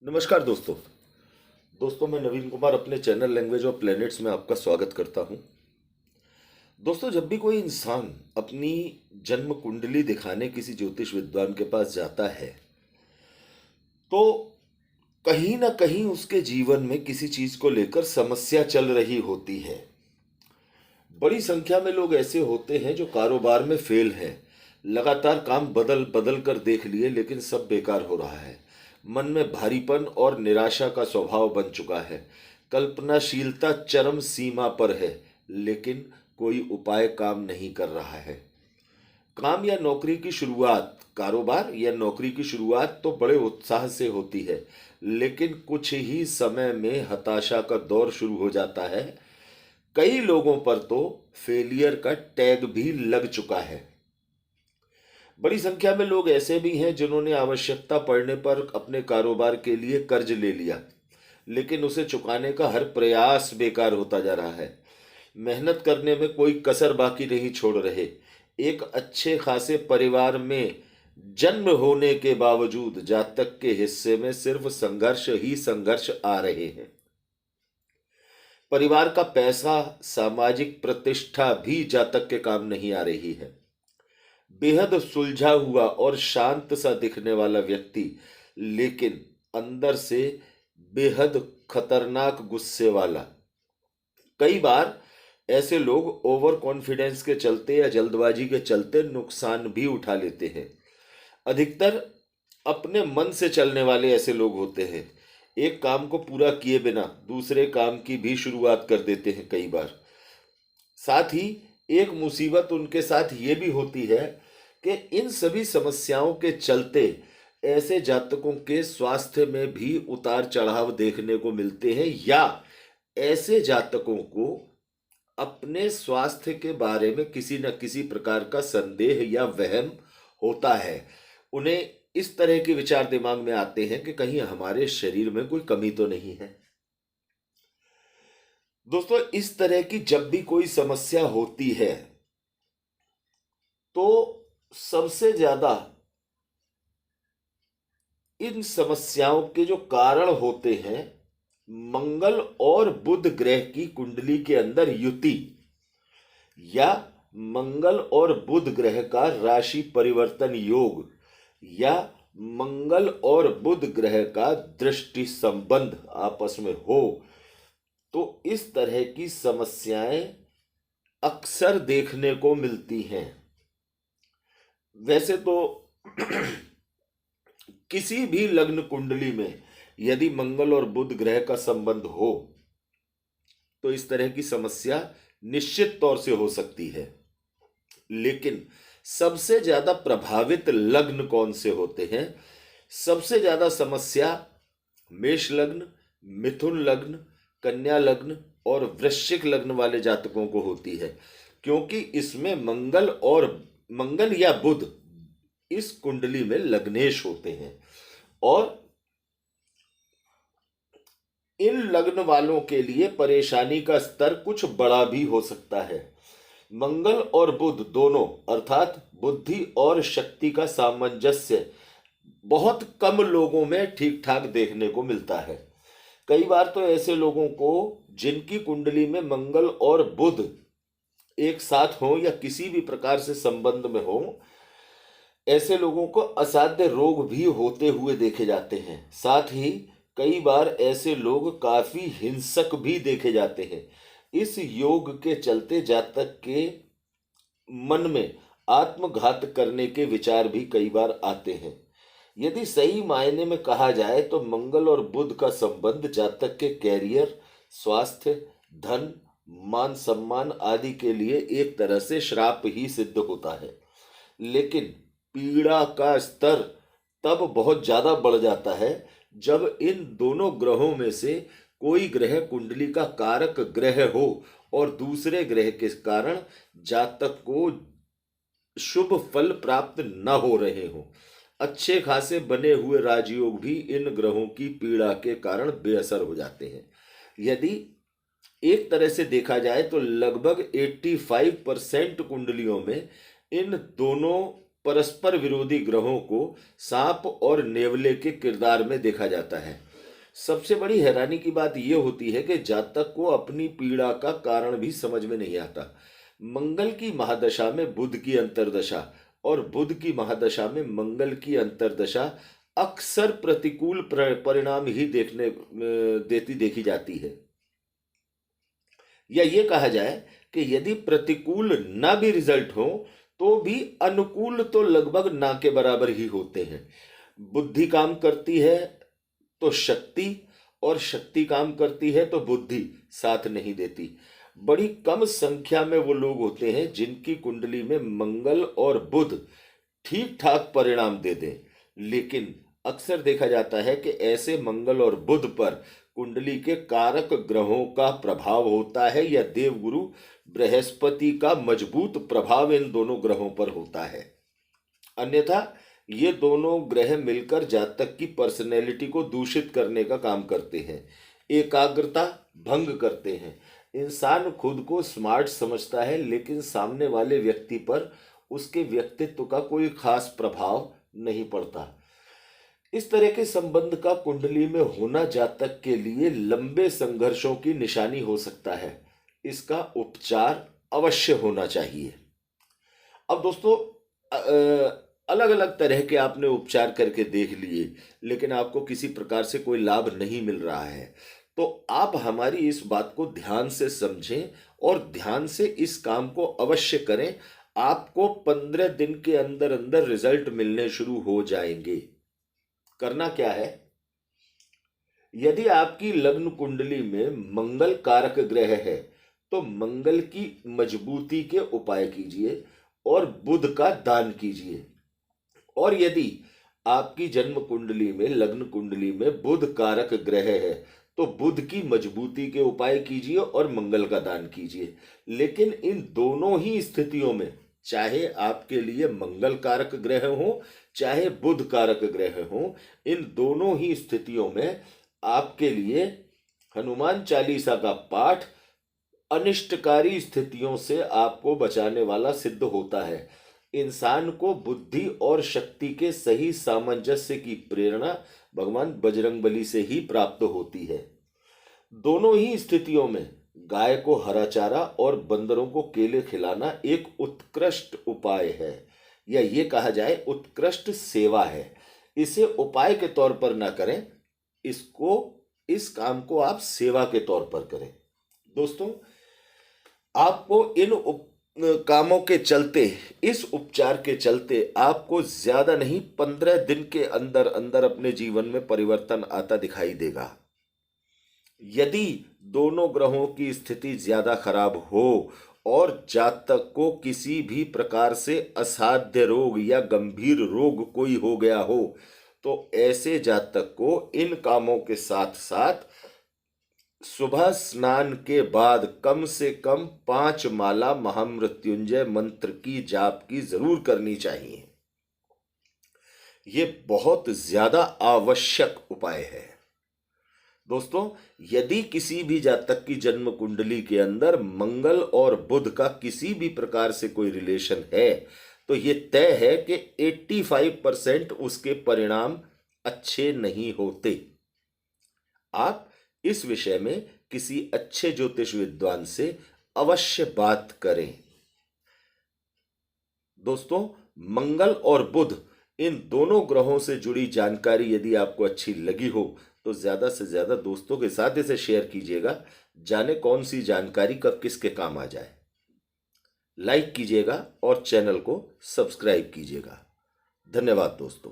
नमस्कार दोस्तों। मैं नवीन कुमार अपने चैनल लैंग्वेज ऑफ प्लैनेट्स में आपका स्वागत करता हूं। दोस्तों, जब भी कोई इंसान अपनी जन्म कुंडली दिखाने किसी ज्योतिष विद्वान के पास जाता है तो कहीं ना कहीं उसके जीवन में किसी चीज को लेकर समस्या चल रही होती है। बड़ी संख्या में लोग ऐसे होते हैं जो कारोबार में फेल हैं। लगातार काम बदल बदल कर देख लिए लेकिन सब बेकार हो रहा है। मन में भारीपन और निराशा का स्वभाव बन चुका है। कल्पनाशीलता चरम सीमा पर है लेकिन कोई उपाय काम नहीं कर रहा है। काम या नौकरी की शुरुआत, कारोबार या नौकरी की शुरुआत तो बड़े उत्साह से होती है लेकिन कुछ ही समय में हताशा का दौर शुरू हो जाता है। कई लोगों पर तो फेलियर का टैग भी लग चुका है। बड़ी संख्या में लोग ऐसे भी हैं जिन्होंने आवश्यकता पड़ने पर अपने कारोबार के लिए कर्ज ले लिया लेकिन उसे चुकाने का हर प्रयास बेकार होता जा रहा है। मेहनत करने में कोई कसर बाकी नहीं छोड़ रहे। एक अच्छे खासे परिवार में जन्म होने के बावजूद जातक के हिस्से में सिर्फ संघर्ष ही संघर्ष आ रहे हैं। परिवार का पैसा, सामाजिक प्रतिष्ठा भी जातक के काम नहीं आ रही है। बेहद सुलझा हुआ और शांत सा दिखने वाला व्यक्ति लेकिन अंदर से बेहद खतरनाक गुस्से वाला। कई बार ऐसे लोग ओवर कॉन्फिडेंस के चलते या जल्दबाजी के चलते नुकसान भी उठा लेते हैं। अधिकतर अपने मन से चलने वाले ऐसे लोग होते हैं। एक काम को पूरा किए बिना दूसरे काम की भी शुरुआत कर देते हैं कई बार। साथ ही एक मुसीबत उनके साथ ये भी होती है कि इन सभी समस्याओं के चलते ऐसे जातकों के स्वास्थ्य में भी उतार चढ़ाव देखने को मिलते हैं या ऐसे जातकों को अपने स्वास्थ्य के बारे में किसी न किसी प्रकार का संदेह या वहम होता है। उन्हें इस तरह के विचार दिमाग में आते हैं कि कहीं हमारे शरीर में कोई कमी तो नहीं है। दोस्तों, इस तरह की जब भी कोई समस्या होती है तो सबसे ज्यादा इन समस्याओं के जो कारण होते हैं, मंगल और बुध ग्रह की कुंडली के अंदर युति या मंगल और बुध ग्रह का राशि परिवर्तन योग या मंगल और बुध ग्रह का दृष्टि संबंध आपस में हो तो इस तरह की समस्याएं अक्सर देखने को मिलती हैं। वैसे तो किसी भी लग्न कुंडली में यदि मंगल और बुध ग्रह का संबंध हो तो इस तरह की समस्या निश्चित तौर से हो सकती है। लेकिन सबसे ज्यादा प्रभावित लग्न कौन से होते हैं? सबसे ज्यादा समस्या मेष लग्न, मिथुन लग्न, कन्या लग्न और वृश्चिक लग्न वाले जातकों को होती है, क्योंकि इसमें मंगल या बुध इस कुंडली में लग्नेश होते हैं और इन लग्न वालों के लिए परेशानी का स्तर कुछ बड़ा भी हो सकता है। मंगल और बुध दोनों अर्थात बुद्धि और शक्ति का सामंजस्य बहुत कम लोगों में ठीक ठाक देखने को मिलता है। कई बार तो ऐसे लोगों को जिनकी कुंडली में मंगल और बुध एक साथ हो या किसी भी प्रकार से संबंध में हो, ऐसे लोगों को असाध्य रोग भी होते हुए देखे जाते हैं। साथ ही कई बार ऐसे लोग काफी हिंसक भी देखे जाते हैं। इस योग के चलते जातक के मन में आत्मघात करने के विचार भी कई बार आते हैं। यदि सही मायने में कहा जाए तो मंगल और बुध का संबंध जातक के कैरियर, स्वास्थ्य, धन, मान सम्मान आदि के लिए एक तरह से श्राप ही सिद्ध होता है। लेकिन पीड़ा का स्तर तब बहुत ज्यादा बढ़ जाता है जब इन दोनों ग्रहों में से कोई ग्रह कुंडली का कारक ग्रह हो और दूसरे ग्रह के कारण जातक को शुभ फल प्राप्त न हो रहे हो। अच्छे खासे बने हुए राजयोग भी इन ग्रहों की पीड़ा के कारण बेअसर हो जाते हैं। यदि एक तरह से देखा जाए तो लगभग 85% कुंडलियों में इन दोनों परस्पर विरोधी ग्रहों को सांप और नेवले के किरदार में देखा जाता है। सबसे बड़ी हैरानी की बात यह होती है कि जातक को अपनी पीड़ा का कारण भी समझ में नहीं आता। मंगल की महादशा में बुध की अंतर्दशा और बुध की महादशा में मंगल की अंतर्दशा अक्सर प्रतिकूल परिणाम ही देती देखी जाती है। या ये कहा जाए कि यदि प्रतिकूल ना भी रिजल्ट हो तो भी अनुकूल तो लगभग ना के बराबर ही होते हैं। बुद्धि काम करती है तो शक्ति, और शक्ति काम करती है तो बुद्धि साथ नहीं देती। बड़ी कम संख्या में वो लोग होते हैं जिनकी कुंडली में मंगल और बुध ठीक ठाक परिणाम दे दें, लेकिन अक्सर देखा जाता है कि ऐसे मंगल और बुध पर कुंडली के कारक ग्रहों का प्रभाव होता है या देवगुरु बृहस्पति का मजबूत प्रभाव इन दोनों ग्रहों पर होता है। अन्यथा ये दोनों ग्रह मिलकर जातक की पर्सनैलिटी को दूषित करने का काम करते हैं, एकाग्रता भंग करते हैं। इंसान खुद को स्मार्ट समझता है लेकिन सामने वाले व्यक्ति पर उसके व्यक्तित्व का कोई खास प्रभाव नहीं पड़ता। इस तरह के संबंध का कुंडली में होना जातक के लिए लंबे संघर्षों की निशानी हो सकता है। इसका उपचार अवश्य होना चाहिए। अब दोस्तों, अलग अलग तरह के आपने उपचार करके देख लिए लेकिन आपको किसी प्रकार से कोई लाभ नहीं मिल रहा है, तो आप हमारी इस बात को ध्यान से समझें और ध्यान से इस काम को अवश्य करें। आपको 15 दिन के अंदर अंदर रिजल्ट मिलने शुरू हो जाएंगे। करना क्या है, यदि आपकी लग्न कुंडली में मंगल कारक ग्रह है तो मंगल की मजबूती के उपाय कीजिए और बुध का दान कीजिए। और यदि आपकी जन्म कुंडली में लग्न कुंडली में बुध कारक ग्रह है तो बुध की मजबूती के उपाय कीजिए और मंगल का दान कीजिए। लेकिन इन दोनों ही स्थितियों में, चाहे आपके लिए मंगल कारक ग्रह हो चाहे बुध कारक ग्रह हो, इन दोनों ही स्थितियों में आपके लिए हनुमान चालीसा का पाठ अनिष्टकारी स्थितियों से आपको बचाने वाला सिद्ध होता है। इंसान को बुद्धि और शक्ति के सही सामंजस्य की प्रेरणा भगवान बजरंगबली से ही प्राप्त होती है। दोनों ही स्थितियों में गाय को हरा चारा और बंदरों को केले खिलाना एक उत्कृष्ट उपाय है, या ये कहा जाए उत्कृष्ट सेवा है। इसे उपाय के तौर पर ना करें, इस काम को आप सेवा के तौर पर करें। दोस्तों, आपको इन कामों के चलते, इस उपचार के चलते आपको ज्यादा नहीं 15 दिन के अंदर अंदर अपने जीवन में परिवर्तन आता दिखाई देगा। यदि दोनों ग्रहों की स्थिति ज्यादा खराब हो और जातक को किसी भी प्रकार से असाध्य रोग या गंभीर रोग कोई हो गया हो तो ऐसे जातक को इन कामों के साथ साथ सुबह स्नान के बाद कम से कम 5 माला महामृत्युंजय मंत्र की जाप की जरूर करनी चाहिए। ये बहुत ज्यादा आवश्यक उपाय है। दोस्तों, यदि किसी भी जातक की जन्म कुंडली के अंदर मंगल और बुध का किसी भी प्रकार से कोई रिलेशन है तो ये तय है कि 85% उसके परिणाम अच्छे नहीं होते। आप इस विषय में किसी अच्छे ज्योतिष विद्वान से अवश्य बात करें। दोस्तों, मंगल और बुध इन दोनों ग्रहों से जुड़ी जानकारी यदि आपको अच्छी लगी हो तो ज्यादा से ज्यादा दोस्तों के साथ इसे शेयर कीजिएगा। जाने कौन सी जानकारी कब किसके काम आ जाए। लाइक कीजिएगा और चैनल को सब्सक्राइब कीजिएगा। धन्यवाद दोस्तों।